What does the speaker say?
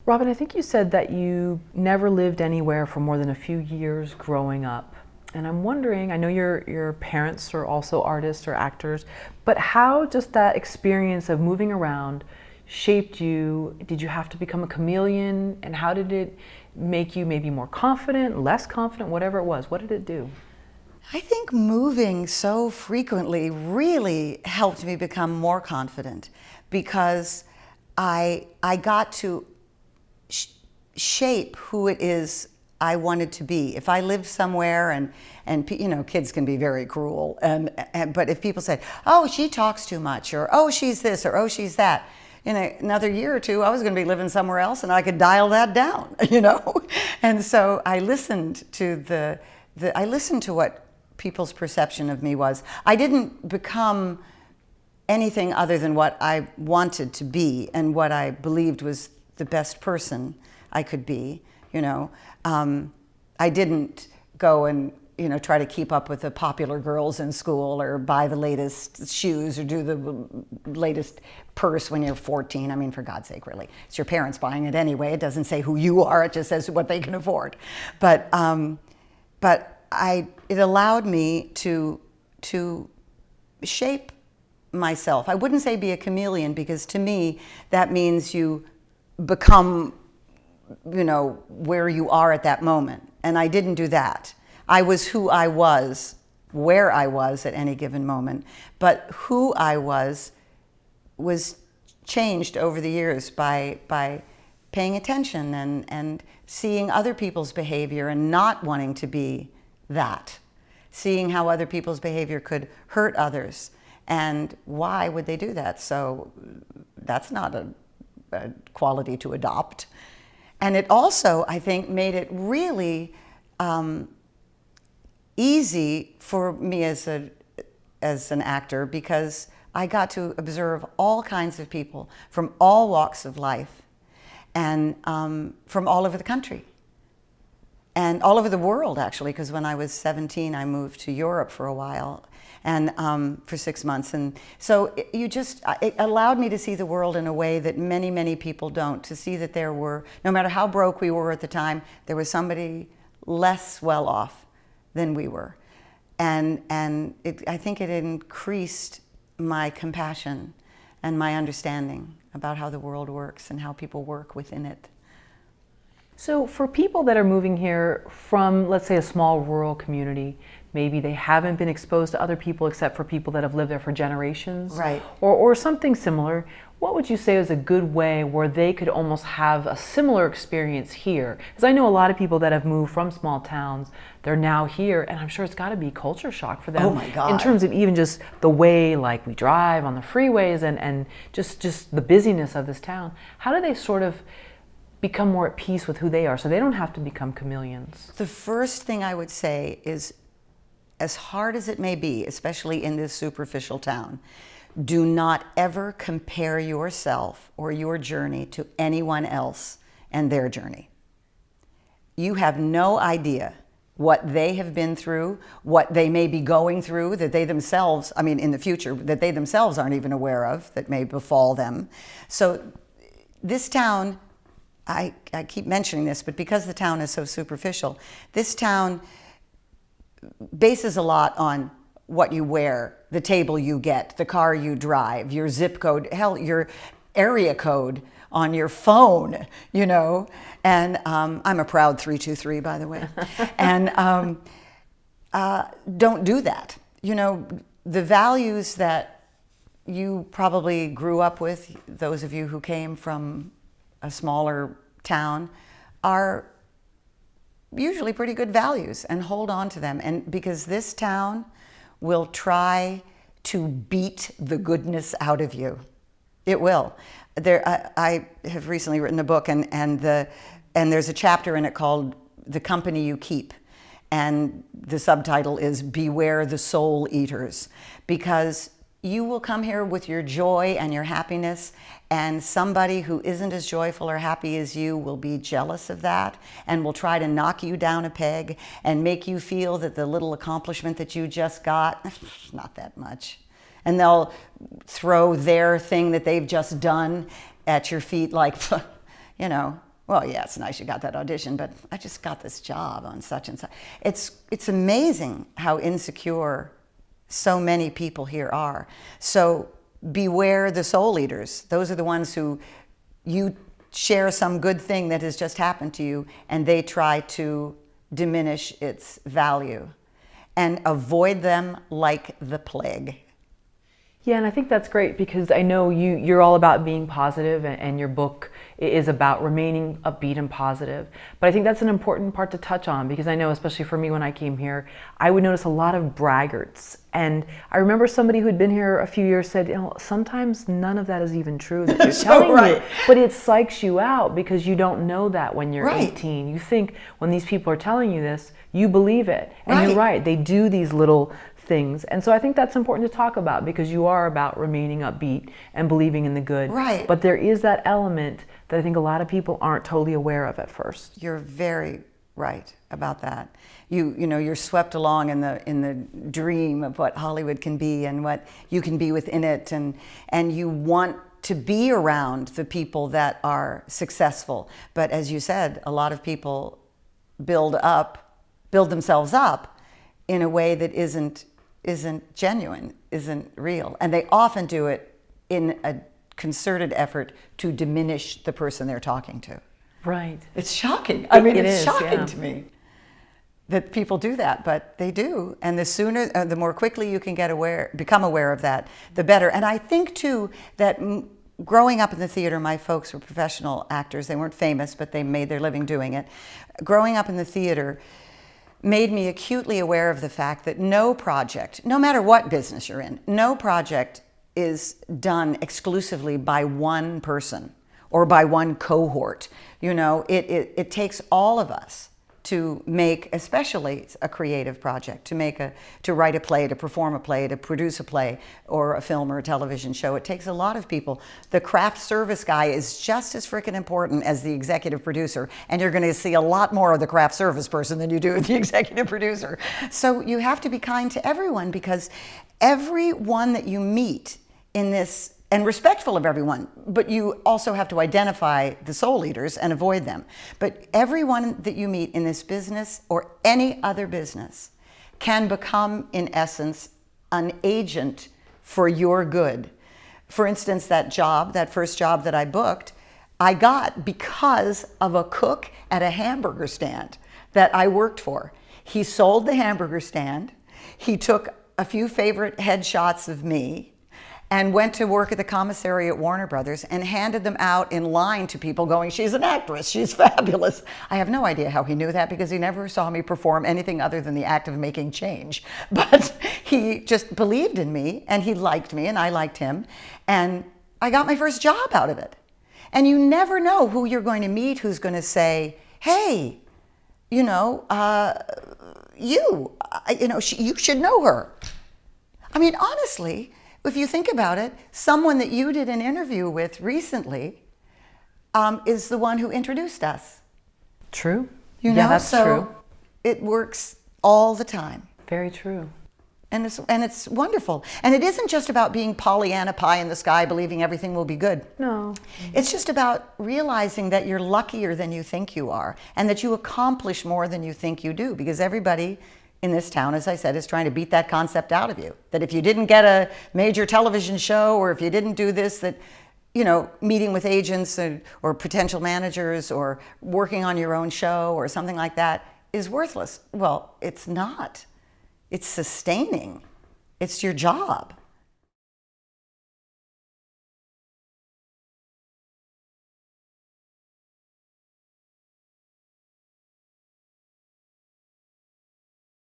Robin, I think you said that you never lived anywhere for more than a few years growing up. And I'm wondering, I know your parents are also artists or actors, but how just that experience of moving around shaped you? Did you have to become a chameleon? And how did it make you maybe more confident, less confident, whatever it was? What did it do? I think moving so frequently really helped me become more confident, because I got to shape who it is I wanted to be. If I lived somewhere and you know, kids can be very cruel, but if people said, oh, she talks too much, or oh, she's this, or oh, she's that, in another year or two, I was going to be living somewhere else and I could dial that down, you know? And so I listened to I listened to what people's perception of me was. I didn't become anything other than what I wanted to be and what I believed was the best person I could be, you know. I didn't go and, you know, try to keep up with the popular girls in school or buy the latest shoes or do the latest purse when you're 14. I mean, for God's sake, really. It's your parents buying it anyway. It doesn't say who you are. It just says what they can afford. But it allowed me to shape myself. I wouldn't say be a chameleon, because to me, that means you become, you know, where you are at that moment. And I didn't do that. I was who I was, where I was at any given moment. But who I was changed over the years by paying attention and seeing other people's behavior and not wanting to be that. Seeing how other people's behavior could hurt others. And why would they do that? So that's not a quality to adopt. And it also, I think, made it really easy for me as an actor, because I got to observe all kinds of people from all walks of life, and from all over the country. And all over the world, actually, because when I was 17, I moved to Europe for a while, and for 6 months. And so it allowed me to see the world in a way that many, many people don't. To see that there were, no matter how broke we were at the time, there was somebody less well off than we were. And I think it increased my compassion and my understanding about how the world works and how people work within it. So for people that are moving here from, let's say, a small rural community, maybe they haven't been exposed to other people except for people that have lived there for generations, right, or something similar, what would you say is a good way where they could almost have a similar experience here? Because I know a lot of people that have moved from small towns, they're now here, and I'm sure it's got to be culture shock for them. Oh my God. In terms of even just the way, like, we drive on the freeways and just the busyness of this town. How do they sort of become more at peace with who they are so they don't have to become chameleons? The first thing I would say is, as hard as it may be, especially in this superficial town, do not ever compare yourself or your journey to anyone else and their journey. You have no idea what they have been through, what they may be going through that they themselves, I mean in the future, that they themselves aren't even aware of, that may befall them. So this town, I keep mentioning this, but because the town is so superficial, this town bases a lot on what you wear, the table you get, the car you drive, your zip code, hell, your area code on your phone, you know. And I'm a proud 323, by the way. And don't do that. You know, the values that you probably grew up with, those of you who came from a smaller town, are usually pretty good values, and hold on to them. And because this town will try to beat the goodness out of you. It will. I have recently written a book, and there's a chapter in it called "The Company You Keep," and the subtitle is "Beware the Soul Eaters," because you will come here with your joy and your happiness, and somebody who isn't as joyful or happy as you will be jealous of that and will try to knock you down a peg and make you feel that the little accomplishment that you just got, not that much. And they'll throw their thing that they've just done at your feet like, you know, well, yeah, it's nice you got that audition, but I just got this job on such and such. It's amazing how insecure so many people here are. So beware the soul eaters. Those are the ones who you share some good thing that has just happened to you, and they try to diminish its value. And avoid them like the plague. Yeah, and I think that's great because I know you're all about being positive, and your book is about remaining upbeat and positive. But I think that's an important part to touch on because I know, especially for me when I came here, I would notice a lot of braggarts. And I remember somebody who'd been here a few years said, sometimes none of that is even true that you're telling me, but it psychs you out because you don't know that when you're 18. You think when these people are telling you this, you believe it. And you're right, they do these little things. And so I think that's important to talk about because you are about remaining upbeat and believing in the good. Right. But there is that element that I think a lot of people aren't totally aware of at first. You're very right about that. You know, you're swept along in the dream of what Hollywood can be and what you can be within it, and you want to be around the people that are successful. But as you said, a lot of people build themselves up in a way that isn't genuine, isn't real. And they often do it in a concerted effort to diminish the person they're talking to. Right. It's shocking. I mean, it's shocking yeah. to me that people do that, but they do. And the sooner, the more quickly you can become aware of that, the better. And I think too that growing up in the theater, my folks were professional actors. They weren't famous, but they made their living doing it. Growing up in the theater made me acutely aware of the fact that no project, no matter what business you're in, no project is done exclusively by one person or by one cohort. You know, it takes all of us to make, especially a creative project, to write a play, to perform a play, to produce a play or a film or a television show. It takes a lot of people. The craft service guy is just as freaking important as the executive producer, and you're going to see a lot more of the craft service person than you do with the executive producer. So you have to be kind to everyone because everyone that you meet in this, and respectful of everyone, but you also have to identify the soul eaters and avoid them. But everyone that you meet in this business or any other business can become, in essence, an agent for your good. For instance, that first job that I booked, I got because of a cook at a hamburger stand that I worked for. He sold the hamburger stand. He took a few favorite headshots of me and went to work at the commissary at Warner Brothers and handed them out in line to people going, she's an actress, she's fabulous. I have no idea how he knew that because he never saw me perform anything other than the act of making change. But he just believed in me and he liked me and I liked him. And I got my first job out of it. And you never know who you're going to meet who's going to say, hey, you should know her. I mean, honestly, if you think about it, someone that you did an interview with recently is the one who introduced us. True. Yeah, that's true. It works all the time. Very true. And it's wonderful. And it isn't just about being Pollyanna pie in the sky, believing everything will be good. No. It's just about realizing that you're luckier than you think you are and that you accomplish more than you think you do, because everybody in this town, as I said, is trying to beat that concept out of you. That if you didn't get a major television show or if you didn't do this, that, meeting with agents or potential managers or working on your own show or something like that is worthless. Well, it's not. It's sustaining. It's your job.